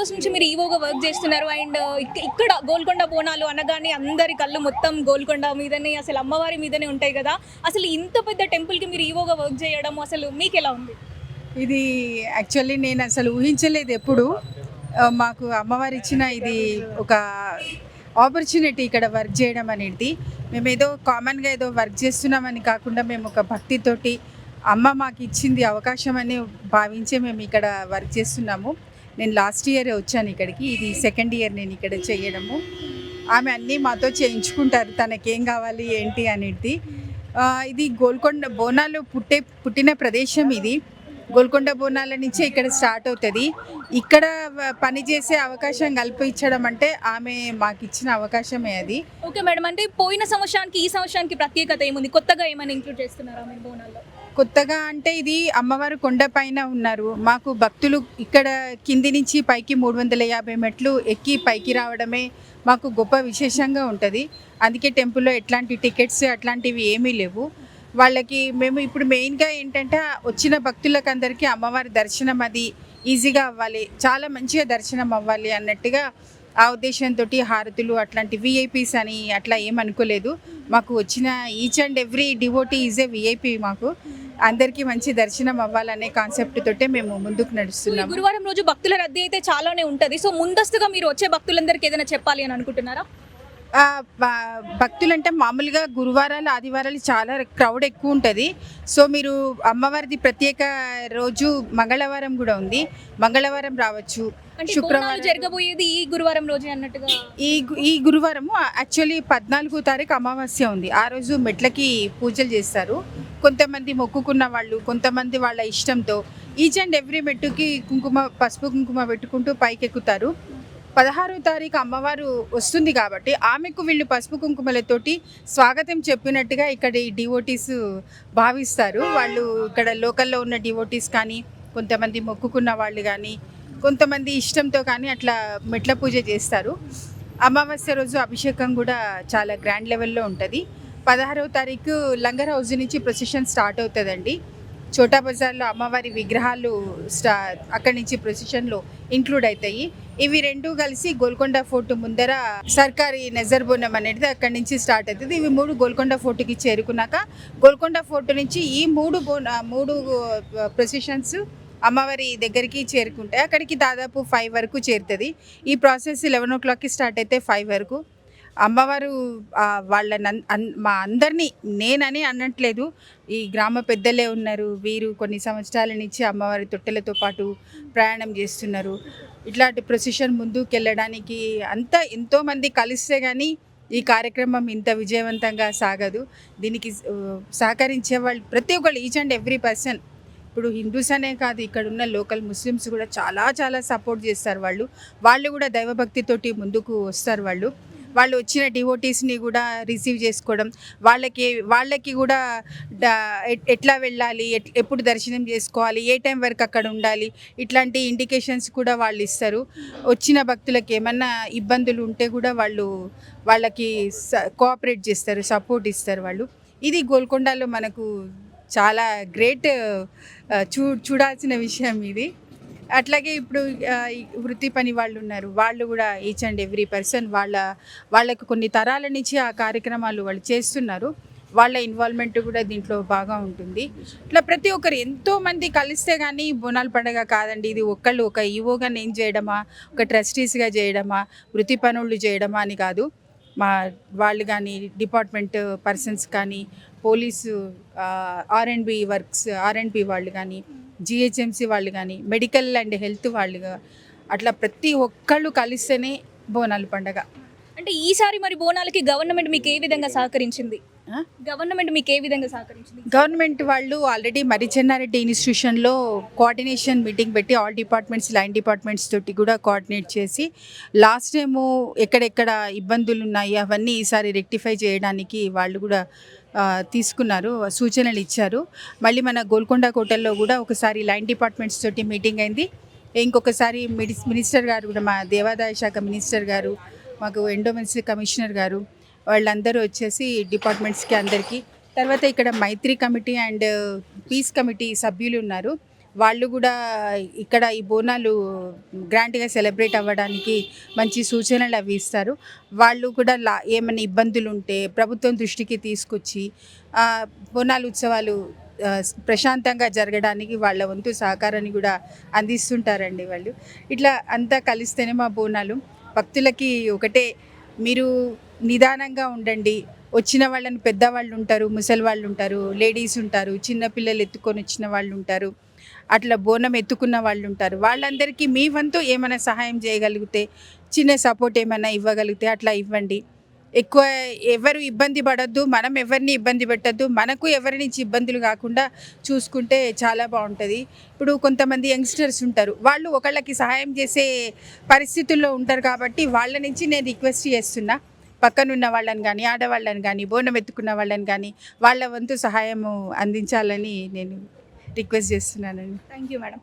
Years నుంచి మీరు ఈవోగా work చేస్తున్నారు అండ్ ఇక్కడ గోల్కొండ బోనాలు అనగానే అందరి కళ్ళు మొత్తం గోల్కొండ మీదనే, అసలు అమ్మవారి మీదనే ఉంటాయి కదా. అసలు ఇంత పెద్ద టెంపుల్కి మీరు ఈవోగా వర్క్ చేయడం అసలు మీకు ఎలా ఉంది? ఇది యాక్చువల్లీ నేను అసలు ఊహించలేదు ఎప్పుడు. మాకు అమ్మవారు ఇచ్చిన ఇది ఒక ఆపర్చునిటీ ఇక్కడ వర్క్ చేయడం అనేది. మేము ఏదో కామన్గా ఏదో వర్క్ చేస్తున్నామని కాకుండా మేము ఒక భక్తితోటి అమ్మ మాకు ఇచ్చింది అవకాశం అని భావించే మేము ఇక్కడ వర్క్ చేస్తున్నాము. నేను లాస్ట్ ఇయర్ వచ్చాను ఇక్కడికి, ఇది సెకండ్ ఇయర్ నేను ఇక్కడ చేయడము. ఆమె అన్నీ మాతో చేయించుకుంటారు, తనకేం కావాలి ఏంటి అనేది. ఇది గోల్కొండ బోనాలు పుట్టిన ప్రదేశం ఇది. గోల్కొండ బోనాల నుంచే ఇక్కడ స్టార్ట్ అవుతుంది. ఇక్కడ పనిచేసే అవకాశం కల్పించడం అంటే ఆమె మాకు ఇచ్చిన అవకాశమే అది. ఓకే మేడం, అంటే పోయిన సంవత్సరానికి ఈ సంవత్సరానికి ప్రత్యేకత ఏముంది? కొత్తగా ఏమైనా ఇంక్లూడ్ చేస్తున్నారా మీ బోనాల్లో? కొత్తగా అంటే ఇది అమ్మవారు కొండపైన ఉన్నారు. మాకు భక్తులు ఇక్కడ కింది నుంచి పైకి 350 మెట్లు ఎక్కి పైకి రావడమే మాకు గొప్ప విశేషంగా ఉంటుంది. అందుకే టెంపుల్లో ఎట్లాంటి టికెట్స్ అట్లాంటివి ఏమీ లేవు. వాళ్ళకి మేము ఇప్పుడు మెయిన్గా ఏంటంటే వచ్చిన భక్తులకు అందరికీ అమ్మవారి దర్శనం అది ఈజీగా అవ్వాలి, చాలా మంచిగా దర్శనం అవ్వాలి అన్నట్టుగా ఆ ఉద్దేశంతో హారతులు అట్లాంటి విఐపీస్ అని అట్లా ఏమనుకోలేదు. మాకు వచ్చిన each and every devotee is a VIP. మాకు అందరికీ మంచి దర్శనం అవ్వాలనే కాన్సెప్ట్ తోటే మేము ముందుకు నడుస్తున్నాం. గురువారం రోజు భక్తుల రద్దీ అయితే చాలానే ఉంటుంది. సో ముందస్తుగా మీరు వచ్చే భక్తులందరికీ ఏదైనా చెప్పాలి అని అనుకుంటున్నారా? భక్తులంటే మామూలుగా గురువారాలు ఆదివారాలు చాలా క్రౌడ్ ఎక్కువ ఉంటుంది. సో మీరు అమ్మవారిది ప్రత్యేక రోజు మంగళవారం కూడా ఉంది, మంగళవారం రావచ్చు. శుక్రవారం జరగబోయేది ఈ గురువారం రోజే అన్నట్టుగా. ఈ గురువారము యాక్చువల్లీ 14వ తారీఖు అమావాస్య ఉంది. ఆ రోజు మెట్లకి పూజలు చేస్తారు. కొంతమంది మొక్కుకున్న వాళ్ళు, కొంతమంది వాళ్ళ ఇష్టంతో ఈచ్ అండ్ ఎవ్రీ మెట్టుకి పసుపు కుంకుమ పెట్టుకుంటూ పైకి ఎక్కుతారు. 16వ తారీఖు అమ్మవారు వస్తుంది కాబట్టి ఆమెకు వీళ్ళు పసుపు కుంకుమలతోటి స్వాగతం చెప్పినట్టుగా ఇక్కడ ఈ డివోటీస్ భావిస్తారు. వాళ్ళు ఇక్కడ లోకల్లో ఉన్న డివోటీస్ కానీ, కొంతమంది మొక్కుకున్న వాళ్ళు కానీ, కొంతమంది ఇష్టంతో కానీ అట్లా మెట్ల పూజ చేస్తారు. అమావాస్య రోజు అభిషేకం కూడా చాలా గ్రాండ్ లెవెల్లో ఉంటుంది. 16వ తారీఖు లంగర్ హౌస్ నుంచి ప్రొసెషన్ స్టార్ట్ అవుతుందండి. చోటా బజార్లో అమ్మవారి విగ్రహాలు అక్కడి నుంచి ప్రొసెషన్లో ఇంక్లూడ్ అవుతాయి. ఇవి రెండు కలిసి గోల్కొండ ఫోర్ట్ ముందర సర్కారీ నజర్ బోనం అనేది అక్కడి నుంచి స్టార్ట్ అవుతుంది. ఇవి మూడు గోల్కొండ ఫోర్ట్కి చేరుకున్నాక గోల్కొండ ఫోర్ట్ నుంచి ఈ మూడు ప్రొసెషన్స్ అమ్మవారి దగ్గరికి చేరుకుంటాయి. అక్కడికి దాదాపు 5 వరకు చేరుతుంది. ఈ ప్రాసెస్ 11 o'clockకి స్టార్ట్ అయితే 5 వరకు అమ్మవారు మా అందరినీ, నేనని అనట్లేదు, ఈ గ్రామ పెద్దలే ఉన్నారు. వీరు కొన్ని సంవత్సరాల నుంచి అమ్మవారి తొట్టెలతో పాటు ప్రయాణం చేస్తున్నారు. ఇట్లాంటి ప్రొసెషన్ ముందుకు వెళ్ళడానికి అంతా ఎంతోమంది కలిస్తే కానీ ఈ కార్యక్రమం ఇంత విజయవంతంగా సాగదు. దీనికి సహకరించే వాళ్ళు ప్రతి ఒక్కళ్ళు, ఈచ్ అండ్ ఎవ్రీ పర్సన్, ఇప్పుడు హిందూస్ అనే కాదు, ఇక్కడ ఉన్న లోకల్ ముస్లిమ్స్ కూడా చాలా చాలా సపోర్ట్ చేస్తారు. వాళ్ళు కూడా దైవభక్తితోటి ముందుకు వస్తారు. వాళ్ళు వచ్చిన డివోటీస్ని కూడా రిసీవ్ చేసుకోవడం, వాళ్ళకి కూడా ఎట్లా వెళ్ళాలి, ఎప్పుడు దర్శనం చేసుకోవాలి, ఏ టైం వరకు అక్కడ ఉండాలి, ఇట్లాంటి ఇండికేషన్స్ కూడా వాళ్ళు ఇస్తారు. వచ్చిన భక్తులకి ఏమన్నా ఇబ్బందులు ఉంటే కూడా వాళ్ళకి కోఆపరేట్ చేస్తారు, సపోర్ట్ ఇస్తారు. ఇది గోల్కొండలో మనకు చాలా గ్రేట్ చూడాల్సిన విషయం ఇది. అట్లాగే ఇప్పుడు వృత్తి పని వాళ్ళు ఉన్నారు, వాళ్ళు కూడా ఈచ్ అండ్ ఎవ్రీ పర్సన్ వాళ్ళకు కొన్ని తరాల నుంచి ఆ కార్యక్రమాలు వాళ్ళు చేస్తున్నారు. వాళ్ళ ఇన్వాల్వ్మెంట్ కూడా దీంట్లో బాగా ఉంటుంది. ఇట్లా ప్రతి ఒక్కరు ఎంతోమంది కలిస్తే కానీ బోనాల పండుగ కాదండి. ఇది ఒక ఈవోగా నేను చేయడమా, ఒక ట్రస్టీస్గా చేయడమా, వృత్తి పనులు చేయడమా అని కాదు. వాళ్ళు కానీ డిపార్ట్మెంట్ పర్సన్స్ కానీ, పోలీసు R&B వర్క్స్ R&B వాళ్ళు కానీ, GHMC వాళ్ళు కానీ, మెడికల్ అండ్ హెల్త్ వాళ్ళు, అట్లా ప్రతి ఒక్కళ్ళు కలిస్తేనే బోనాల పండుగ. అంటే ఈసారి మరి బోనాలకి గవర్నమెంట్ మీకు ఏ విధంగా సహకరించింది? గవర్నమెంట్ వాళ్ళు ఆల్రెడీ మర్రిచెన్నారెడ్డి ఇన్స్టిట్యూషన్లో కోఆర్డినేషన్ మీటింగ్ పెట్టి ఆల్ డిపార్ట్మెంట్స్, లైన్ డిపార్ట్మెంట్స్ తోటి కూడా కోఆర్డినేట్ చేసి లాస్ట్ టైము ఎక్కడెక్కడ ఇబ్బందులు ఉన్నాయి అవన్నీ ఈసారి రెక్టిఫై చేయడానికి వాళ్ళు కూడా తీసుకున్నారు, సూచనలు ఇచ్చారు. మళ్ళీ మన గోల్కొండ కోటల్లో కూడా ఒకసారి లైన్ డిపార్ట్మెంట్స్ తోటి మీటింగ్ అయింది. ఇంకొకసారి మినిస్టర్ గారు కూడా, మా దేవాదాయ శాఖ మినిస్టర్ గారు, మాకు ఎండోమెన్స్ కమిషనర్ గారు, వాళ్ళందరూ వచ్చేసి డిపార్ట్మెంట్స్కి అందరికీ. తర్వాత ఇక్కడ మైత్రి కమిటీ అండ్ పీస్ కమిటీ సభ్యులు ఉన్నారు. వాళ్ళు కూడా ఇక్కడ ఈ బోనాలు గ్రాండ్గా సెలబ్రేట్ అవ్వడానికి మంచి సూచనలు అవి ఇస్తారు. వాళ్ళు కూడా ఏమైనా ఇబ్బందులు ఉంటే ప్రభుత్వం దృష్టికి తీసుకొచ్చి బోనాలు ఉత్సవాలు ప్రశాంతంగా జరగడానికి వాళ్ళ వంతు సహకారాన్ని కూడా అందిస్తుంటారండి వాళ్ళు. ఇట్లా అంతా కలిస్తేనే మా బోనాలు. భక్తులకి ఒకటే, మీరు నిదానంగా ఉండండి. వచ్చిన వాళ్ళని పెద్దవాళ్ళు ఉంటారు, ముసలి వాళ్ళు ఉంటారు, లేడీస్ ఉంటారు, చిన్నపిల్లలు ఎత్తుకొని వచ్చిన వాళ్ళు ఉంటారు, అట్లా బోనం ఎత్తుకున్న వాళ్ళు ఉంటారు. వాళ్ళందరికీ మీ వంతు ఏమైనా సహాయం చేయగలిగితే, చిన్న సపోర్ట్ ఏమైనా ఇవ్వగలిగితే అట్లా ఇవ్వండి. ఎక్కువ ఎవరు ఇబ్బంది పడద్దు, మనం ఎవరిని ఇబ్బంది పెట్టద్దు, మనకు ఎవరి నుంచి ఇబ్బందులు కాకుండా చూసుకుంటే చాలా బాగుంటుంది. ఇప్పుడు కొంతమంది యంగ్స్టర్స్ ఉంటారు, వాళ్ళు ఒకళ్ళకి సహాయం చేసే పరిస్థితుల్లో ఉంటారు. కాబట్టి వాళ్ళ నుంచి నేను రిక్వెస్ట్ చేస్తున్నా, పక్కనున్న వాళ్ళని కానీ, ఆడవాళ్ళని కానీ, బోనం ఎత్తుకున్న వాళ్ళని కానీ వాళ్ళ వంతు సహాయము అందించాలని నేను రిక్వెస్ట్ చేస్తున్నానండి. Thank you madam.